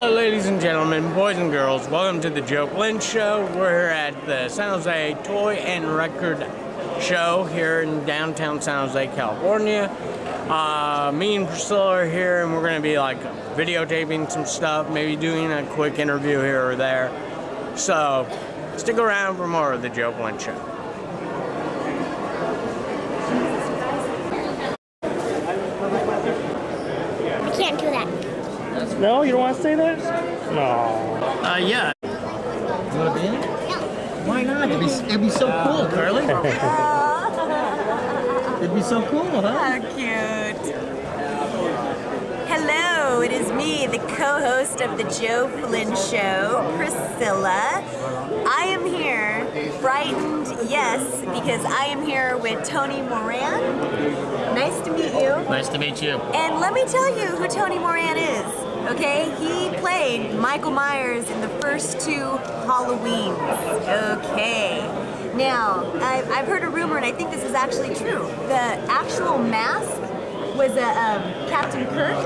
Hello, ladies and gentlemen, boys and girls, welcome to the Joe Flynn Show. We're at the San Jose Toy and Record Show here in downtown San Jose, California. Me and Priscilla are here, and we're going to be like videotaping some stuff, maybe doing a quick interview here or there. So, stick around for more of the Joe Flynn Show. I can't do that. No, you don't want to say that? No. Yeah. You want to be in it? No. Why not? It'd be so cool, Carly. It'd be so cool, huh? How cute. Hello, it is me, the co-host of the Joe Flynn Show, Priscilla. I am here, frightened, yes, because I am here with Tony Moran. Nice to meet you. Nice to meet you. And let me tell you who Tony Moran is, okay? He played Michael Meyers in the first two Halloweens, okay? Now, I've heard a rumor, and I think this is actually true. The actual mask was a Captain Kirk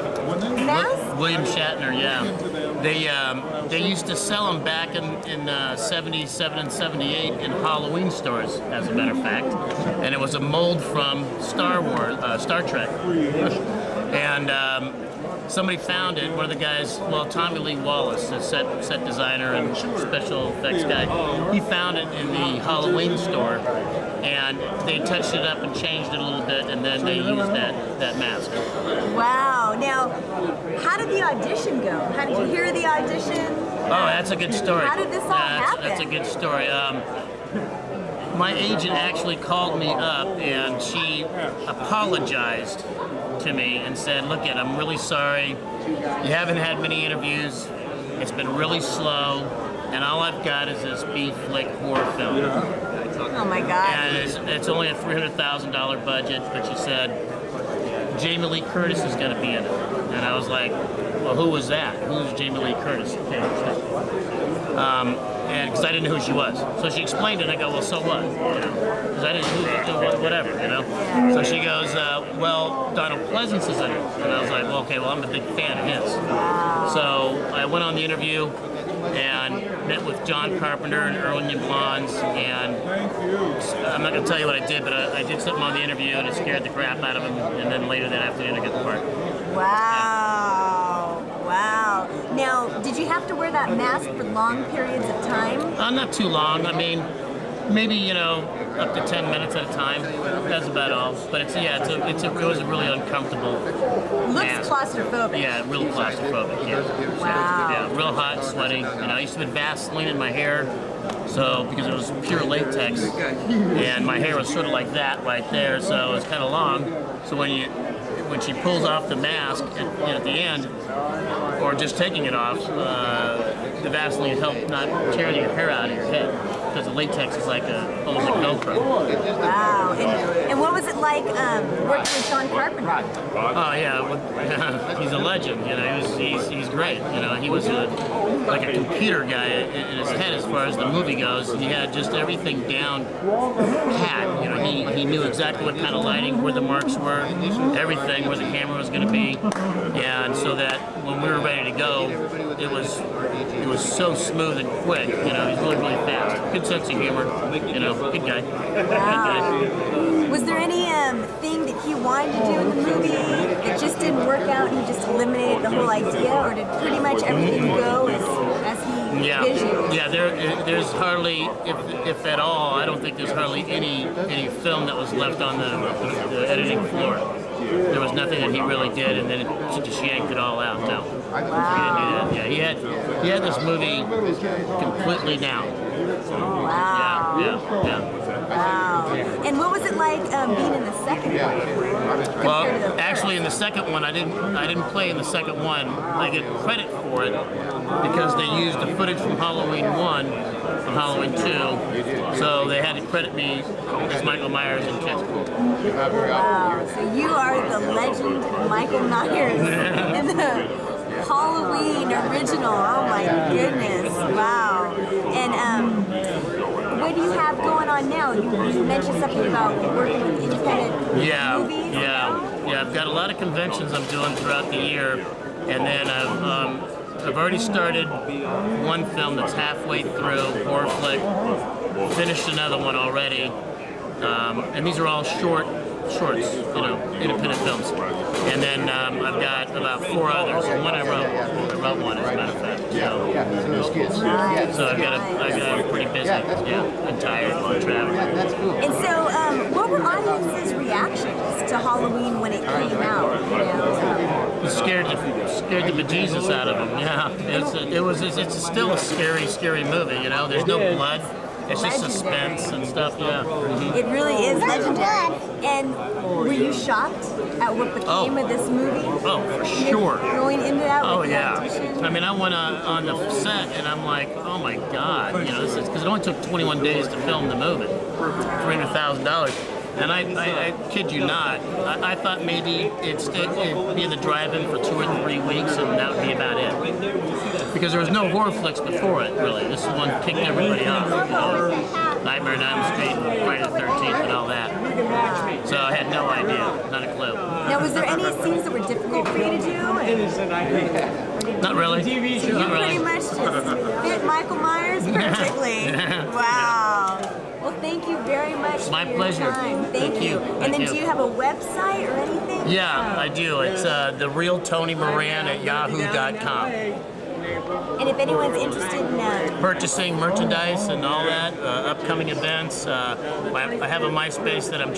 mask? William Shatner, yeah. They used to sell them back in 77 and 78 in Halloween stores, as a matter of fact. And it was a mold from Star Trek. And somebody found it, one of the guys, well, Tommy Lee Wallace, the set designer and special effects guy, he found it in the Halloween store, and they touched it up and changed it a little bit, and then they used that mask. Wow. Now, how did the audition go? How did you hear the audition? Oh, that's a good story. How did this all happen? That's a good story. My agent actually called me up, and she apologized to me and said, look, I'm really sorry. You haven't had many interviews. It's been really slow, and all I've got is this B-flick horror film. Oh my God. And it's only a $300,000 budget, but she said, Jamie Lee Curtis is going to be in it. And I was like, well, who was that? Who's Jamie Lee Curtis? Okay, and because I didn't know who she was. So she explained it, and I go, well, so what? Because I didn't know, whatever, So she goes, well, Donald Pleasance is in it. And I was like, well, okay, well, I'm a big fan of his. So I went on the interview and met with John Carpenter and Erwin Yablans, and I'm not going to tell you what I did, but I did something on the interview, and it scared the crap out of him, and then later that afternoon I got the part. Wow. Wow. Now, did you have to wear that mask for long periods of time? Not too long. I mean, maybe, up to 10 minutes at a time. That's about all. But it was a really uncomfortable mask. Looks claustrophobic. Yeah, real claustrophobic, yeah. Wow. Yeah, real hot and sweaty. I used to put Vaseline in my hair, so because it was pure latex, and my hair was sort of like that right there, so it was kind of long. So when she pulls off the mask at the end, or just taking it off, the Vaseline helped not tear your hair out of your head, because the latex is like almost like Velcro. Wow. And what was it like working with John Carpenter? Oh yeah, he's a legend. He's great. He was like a computer guy in his head as far as the movie goes. He had just everything down pat. He knew exactly what kind of lighting, where the marks were, everything, where the camera was going to be, and so that when we were ready to go, it was so smooth and quick. He's really, really fast. Good sense of humor. Good guy. Wow. Was there any thing that he wanted to do in the movie that just didn't work out and he just eliminated the whole idea, or did pretty much everything go as he envisioned? Yeah. There's hardly, if at all, I don't think there's hardly any film that was left on the editing floor. There was nothing that he really did, and then he just yanked it all out. No, Wow. He didn't do that. Yeah, he had this movie completely down. Wow. Yeah. Wow. And what was it like being in the second one? Well, actually, in the second one, I didn't play in the second one. I get credit for it because they used the footage from Halloween 1 and Halloween 2, so they had to credit me as Michael Myers and Kids. Wow. So you are the legend Michael Myers in the Halloween original. Oh my goodness. Wow. And what do you have going on now? You mentioned something about working with independent movies. Yeah. I've got a lot of conventions I'm doing throughout the year, and then I've I've already started one film that's halfway through, horror flick. Finished another one already, and these are all shorts, independent films. And then I've got about 4 others. And one I wrote one, as a matter of fact. So I've got pretty busy. I'm tired, traveling. And so, what were audiences' reactions to Halloween when it came out? Scared the bejesus out of them. Yeah, it's still a scary movie. There's no blood. It's just suspense and stuff, yeah. It really is legendary. And were you shocked at what became of this movie? Oh, for sure. Going into that with the yeah. audition? I mean, I went on the set and I'm like, oh my God, this is because it only took 21 days to film the movie, $300,000. And I kid you not, I thought maybe it'd be in the drive-in for 2 or 3 weeks and that would be about it. Because there was no horror flicks before it, really. This one kicked everybody off. Nightmare on Elm Street and Friday the 13th and all that. So I had no idea, not a clue. Now, was there any scenes that were difficult for you to do? Not really. You pretty much just fit Michael Myers perfectly. Wow. Well, thank you very much My for pleasure. your time. Thank you. And then do you have a website or anything? Yeah, I do. It's therealtonymoran@yahoo.com. And if anyone's interested in Purchasing merchandise and all that, upcoming events. I have a MySpace that I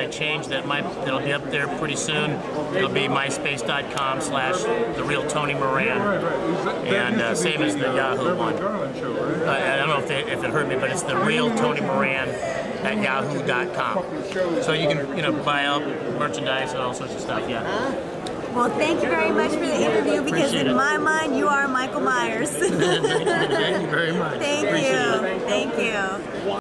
changed that'll be up there pretty soon. It'll be myspace.com/therealtonymoran, and same as the Yahoo one. I don't know if it heard me, but it's therealtonymoran@yahoo.com. So you can buy up merchandise and all sorts of stuff. Yeah. well, thank you very much for the interview because in my mind you are Michael Myers. Thank you very much. Thank you. Thank you.